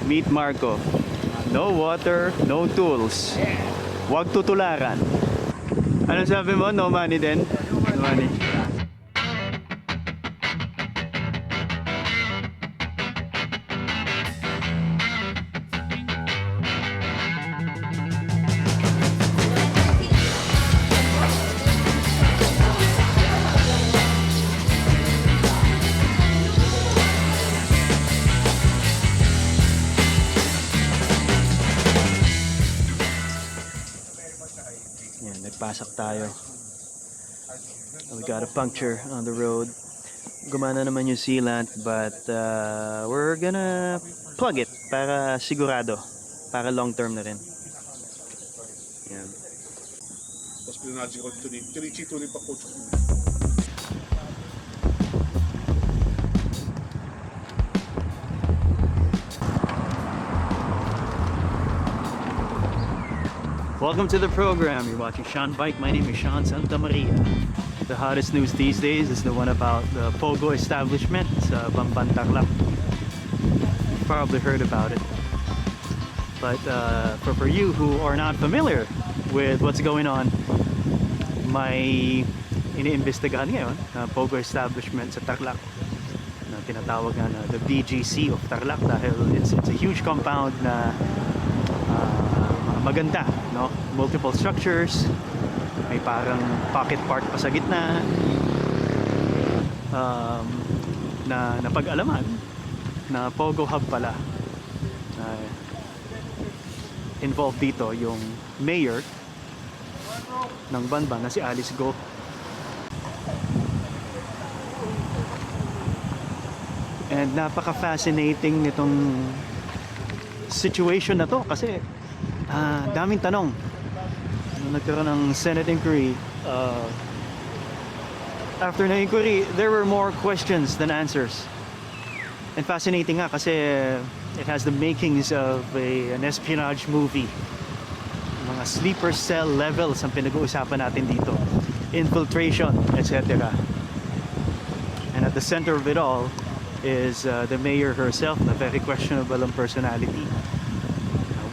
Meet Marco. No water, no tools. Huwag tutularan. Ano sabi mo? No money din? No money. Yan, nagpasak tayo. We got a puncture on the road. Gumana naman yung sealant, but we're gonna plug it para sigurado. Para long term na rin. Yan. Tapos pinanaji ko tinichito rin pa coach ko. Welcome to the program. You're watching Sean Bike. My name is Sean Santamaria. The hottest news these days is the one about the Pogo establishment sa Bamban Tarlac. You've probably heard about it. But for you who are not familiar with what's going on, may iniimbestigahan ngayon na Pogo establishment sa Tarlac na tinatawag na the BGC of Tarlac dahil it's a huge compound na maganda, no? Multiple structures, may parang pocket park pa sa gitna, na napag-alaman na Pogo Hub pala. Involved dito yung mayor ng Banban na si Alice Go. And napaka-fascinating nitong situation na to kasi daming tanong. Nagkaroon ng Senate inquiry. After the inquiry, there were more questions than answers. And fascinating nga kasi it has the makings of an espionage movie. Mga sleeper cell levels ang pinag-uusapan natin dito. Infiltration, etc. And at the center of it all is the mayor herself, na very questionable ang personality.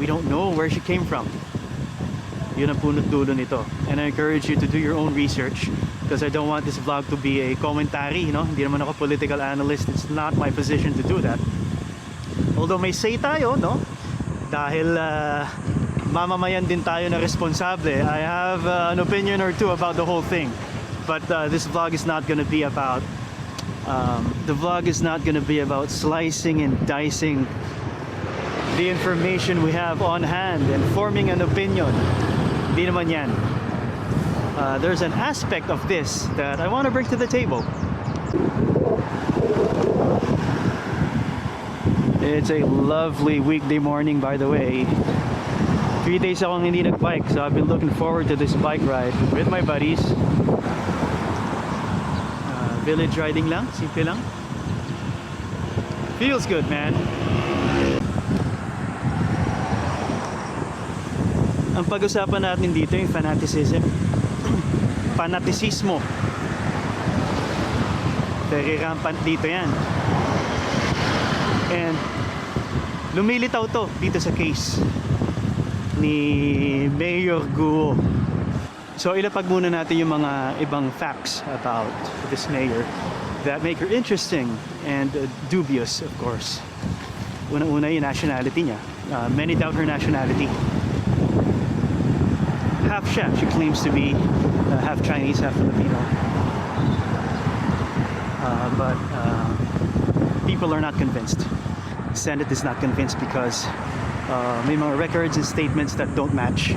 We don't know where she came from. Yun ang punot dulo nito. And I encourage you to do your own research because I don't want this vlog to be a commentary, no? Hindi naman ako political analyst. It's not my position to do that. Although may say tayo, no? Dahil mamamayan din tayo na responsable. I have an opinion or two about the whole thing. But this vlog is not gonna be about slicing and dicing the information we have on hand and forming an opinion. Hindi naman yan. There's an aspect of this that I want to bring to the table. It's a lovely weekday morning, by the way. 3 days akong hindi nag-bike, so I've been looking forward to this bike ride with my buddies. Village riding lang, simple lang. Feels good, man. Ang pag-usapan natin dito yung fanatisismo. Very rampant dito yan. And lumilitaw to dito sa case ni Mayor Guo. So ilapag muna natin yung mga ibang facts about this mayor that make her interesting and dubious, of course. Una-una yung nationality niya. Many doubt her nationality. Half siya. She claims to be half Chinese, half Filipino. But people are not convinced. The Senate is not convinced because may mga records and statements that don't match.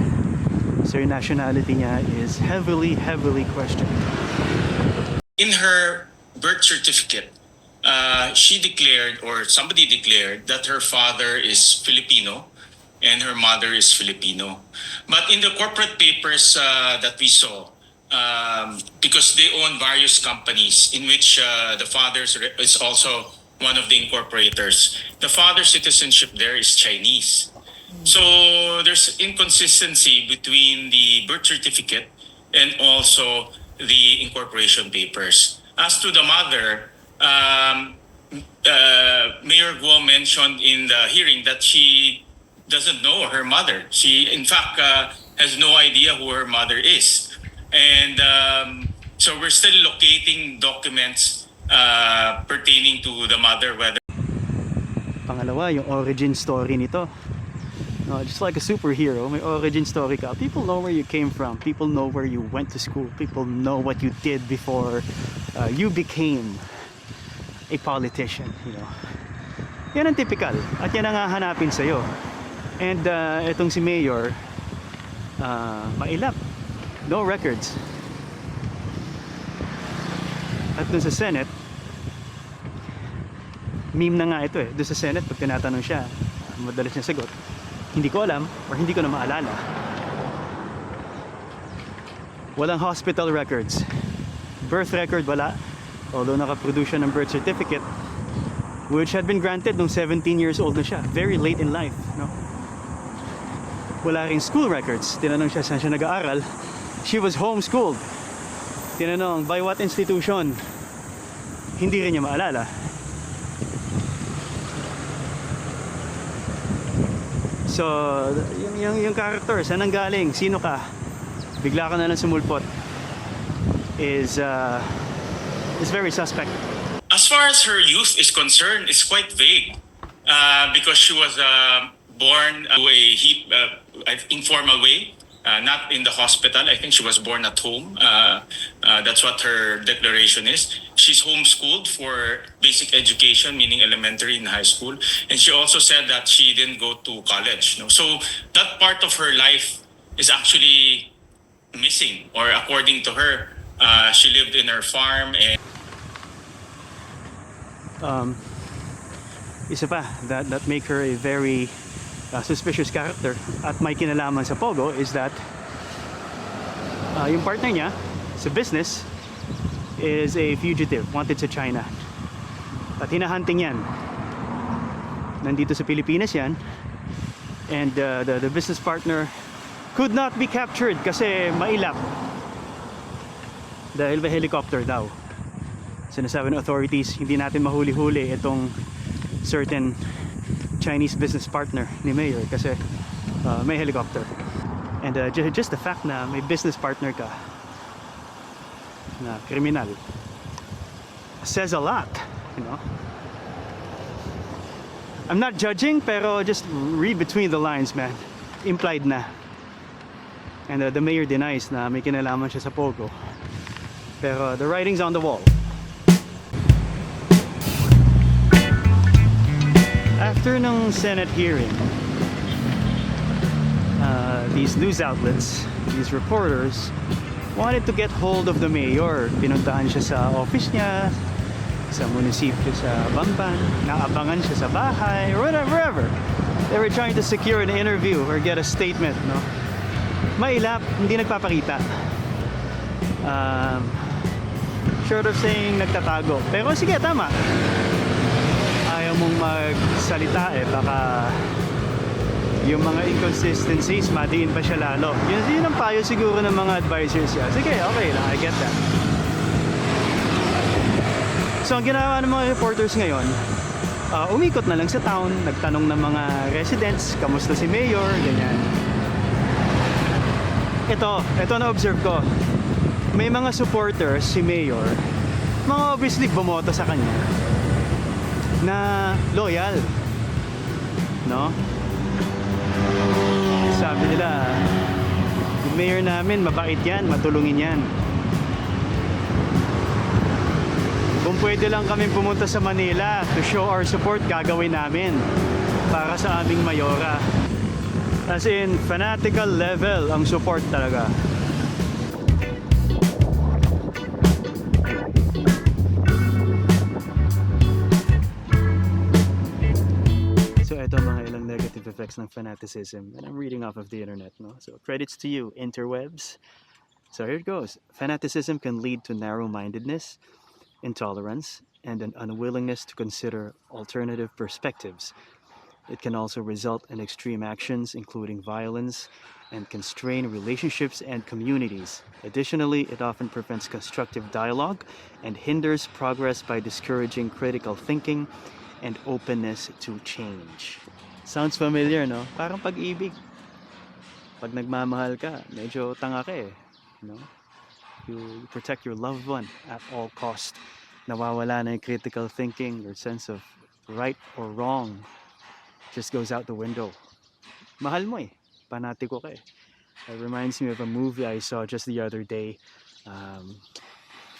So your nationality niya is heavily questioned. In her birth certificate, she declared, or somebody declared, that her father is Filipino and her mother is Filipino. But in the corporate papers that we saw, because they own various companies in which the father is also one of the incorporators, the father's citizenship there is Chinese. So there's inconsistency between the birth certificate and also the incorporation papers. As to the mother, Mayor Mayor Guo mentioned in the hearing that she doesn't know her mother. She, in fact, has no idea who her mother is. And so we're still locating documents pertaining to the mother, whether Pangalawa, yung origin story nito. No, just like a superhero, may origin story ka. People know where you came from. People know where you went to school. People know what you did before you became a politician, you know. Yan ang typical. At yan ang hahanapin sa'yo. And itong si Mayor, mailap. No records. At dun sa Senate, meme na nga ito eh. Doon sa Senate, pag tinatanong siya, madalas niya sagot, hindi ko alam or hindi ko na maalala. Walang hospital records. Birth record wala. Although nakaproduce siya ng birth certificate, which had been granted nung 17 years old na siya. Very late in life, no? Wala ring school records. Tinanong siya saan siya nag-aaral. She was homeschooled. Tinanong, by what institution? Hindi rin niya maalala. So, yung character, saan ang galing? Sino ka? Bigla ka na lang sumulpot. Is very suspect. as far as her youth is concerned, it's quite vague because she was born to a informal way, not in the hospital. I think she was born at home. That's what her declaration is. She's homeschooled for basic education, meaning elementary and high school. And she also said that she didn't go to college. No? So that part of her life is actually missing, or according to her, she lived in her farm and isa pa that make her a very suspicious character at may kinalaman sa Pogo is that yung partner niya sa business is a fugitive wanted sa China at hinahunting yan. Nandito sa Pilipinas yan, and the business partner could not be captured kasi mailap dahil may helicopter daw. Sinasabi ng authorities, hindi natin mahuli-huli itong certain Chinese business partner ni Mayor kasi may helicopter. And just the fact na may business partner ka na kriminal says a lot, you know. I'm not judging, pero just read between the lines, man. Implied na. And the Mayor denies na may kinalaman siya sa Pogo. Pero the writing's on the wall. After ng Senate hearing, these news outlets, these reporters, wanted to get hold of the mayor. Pinuntahan siya sa office niya, sa munisipyo sa Bamban, naabangan siya sa bahay, or whatever. They were trying to secure an interview or get a statement, no? Mailap, hindi nagpapakita. Short of saying nagtatago. Pero sige, tama. Ayaw mong magsalita eh, baka yung mga inconsistencies madiin pa siya lalo. Yun ang payo siguro ng mga advisors niya. Sige, okay lang, I get that. So ang ginawa ng mga reporters ngayon, umikot na lang sa town, nagtanong ng mga residents, kamusta si Mayor, ganyan. Ito na-observe ko. May mga supporters si Mayor, mga obviously bumoto sa kanya na loyal, no? Sabi nila, yung mayor namin mabait yan, matulungin yan. Kung pwede lang kami pumunta sa Manila to show our support, gagawin namin para sa aming mayora. As in, fanatical level ang support talaga. Ito mga ilang negative effects ng fanaticism, and I'm reading off of the internet, no? So credits to you, interwebs. So here it goes. Fanaticism can lead to narrow-mindedness, intolerance, and an unwillingness to consider alternative perspectives. It can also result in extreme actions, including violence, and constrain relationships and communities. Additionally, it often prevents constructive dialogue and hinders progress by discouraging critical thinking and openness to change. Sounds familiar, no? Parang pag-ibig. Pag nagmamahal ka, medyo tanga ka eh. No? You protect your loved one at all cost. Nawawala na yung critical thinking, your sense of right or wrong just goes out the window. Mahal mo eh. Panatiko ka eh. It reminds me of a movie I saw just the other day.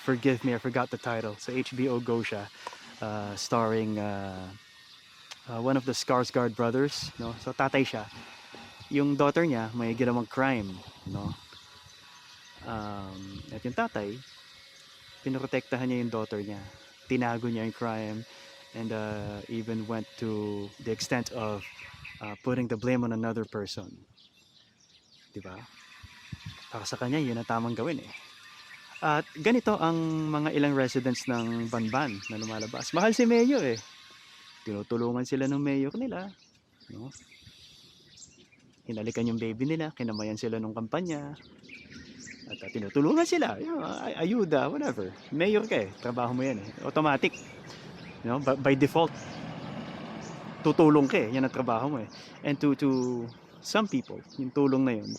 Forgive me, I forgot the title. Sa HBO Go siya, starring one of the Skarsgård brothers. No? So tatay siya. Yung daughter niya may ginawang crime. No? At yung tatay, pinoprotektahan niya yung daughter niya. Tinago niya yung crime and even went to the extent of putting the blame on another person. Diba? Para sa kanya, yun ang tamang gawin eh. At ganito ang mga ilang residents ng Banban na lumalabas. Mahal si Mayor eh. Tinutulungan sila ng Mayor nila. No? Hinalikan yung baby nila, kinamayan sila ng kampanya. At tinutulungan sila. You know, ayuda, whatever. Mayor ka eh. Trabaho mo yan eh. Automatic. You know, by default. Tutulong ka eh. Yan ang trabaho mo eh. And to some people, yung tulong na yun,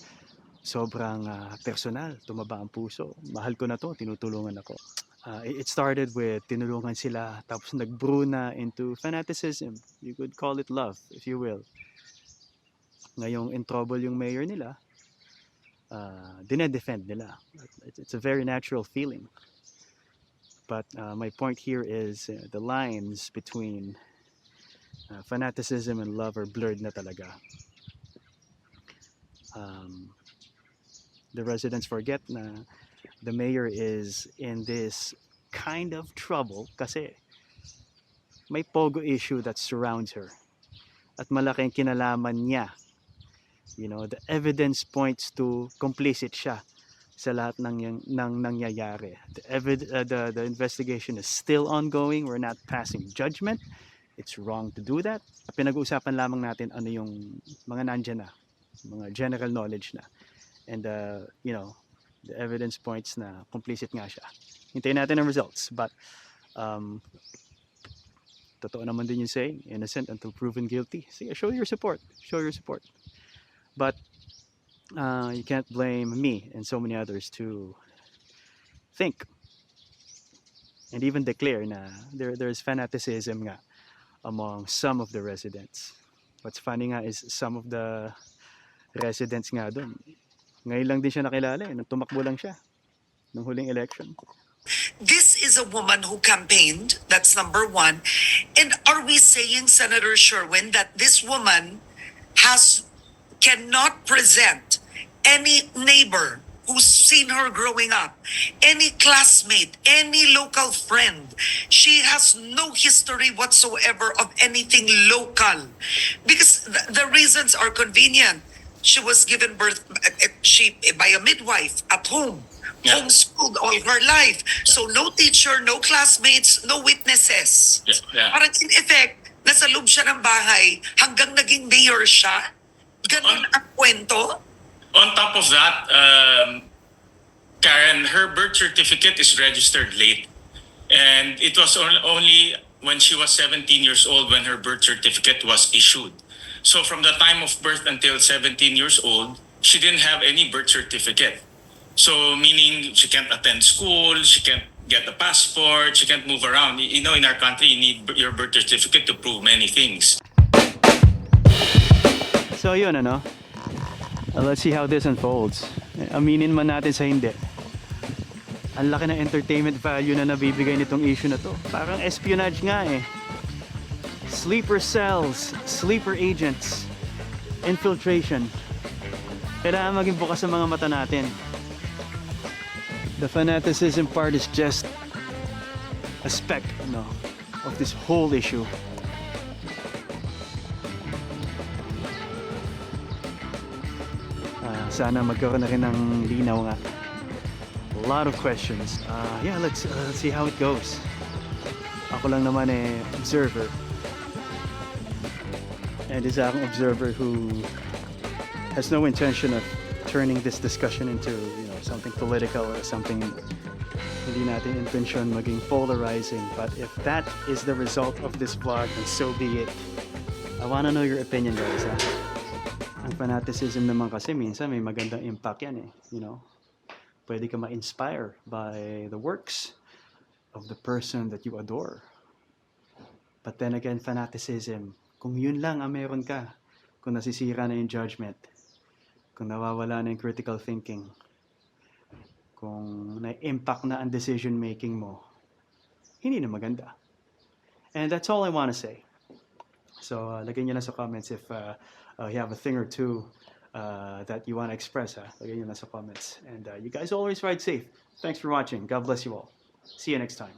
sobrang personal. Tumaba ang puso. Mahal ko na to, tinutulungan ako. It started with tinulungan sila. Tapos nag-brew na into fanaticism. You could call it love, if you will. Ngayong in trouble yung mayor nila, dinedefend nila. It's a very natural feeling. But my point here is the lines between fanaticism and love are blurred na talaga. The residents forget na the mayor is in this kind of trouble kasi may pogo issue that surrounds her. At malaking kinalaman niya. You know, the evidence points to complicit siya sa lahat ng nangyayari. The investigation is still ongoing. We're not passing judgment. It's wrong to do that. Pinag-uusapan lamang natin ano yung mga nandyan na, mga general knowledge na. And you know, the evidence points na complicit nga siya. Hintayin natin ang results. But totoo naman din yung saying, innocent until proven guilty. Sige, show your support. Show your support. But you can't blame me and so many others to think and even declare na there's fanaticism nga among some of the residents. What's funny nga is some of the residents nga doon, ngayon lang din siya nakilala nung tumakbo lang siya nung huling election. This is a woman who campaigned, that's number one. And are we saying, Senator Sherwin, that this woman cannot present any neighbor who's seen her growing up, any classmate, any local friend? She has no history whatsoever of anything local. Because the reasons are convenient. She was given birth by a midwife at home. Yeah. Homeschooled all her life. So no teacher, no classmates, no witnesses. Yeah. Parang in effect, nasa loob siya ng bahay hanggang naging mayor siya. Ganun ang kwento. On top of that, Karen, her birth certificate is registered late. And it was only when she was 17 years old when her birth certificate was issued. So from the time of birth until 17 years old, she didn't have any birth certificate. So meaning she can't attend school, she can't get a passport, she can't move around. You know, in our country, you need your birth certificate to prove many things. So yun ano, let's see how this unfolds. Aminin man natin sa hindi. Ang laki ng entertainment value na nabibigay nitong issue na to. Parang espionage nga eh. Sleeper cells, sleeper agents, infiltration. Kailangan maging bukas sa mga mata natin. The fanaticism part is just a speck, of this whole issue. Sana magkaroon na rin ng linaw nga. A lot of questions. Yeah, let's see how it goes. Ako lang naman observer. And isa akong observer who has no intention of turning this discussion into something political or something Hindi natin intensyon maging polarizing, but if that is the result of this vlog, then so be it. I wanna know your opinion, guys, ha? Ang fanaticism naman kasi minsan may magandang impact yan eh, you know? Pwede ka ma-inspire by the works of the person that you adore. But then again, fanaticism, kung yun lang ang meron ka, kung nasisira na yung judgment, kung nawawala na yung critical thinking, kung na-impact na ang decision making mo, hindi na maganda. And that's all I want to say. So, lagay nyo lang sa comments if you have a thing or two that you want to express. Lagay nyo lang sa comments. And you guys always ride safe. Thanks for watching. God bless you all. See you next time.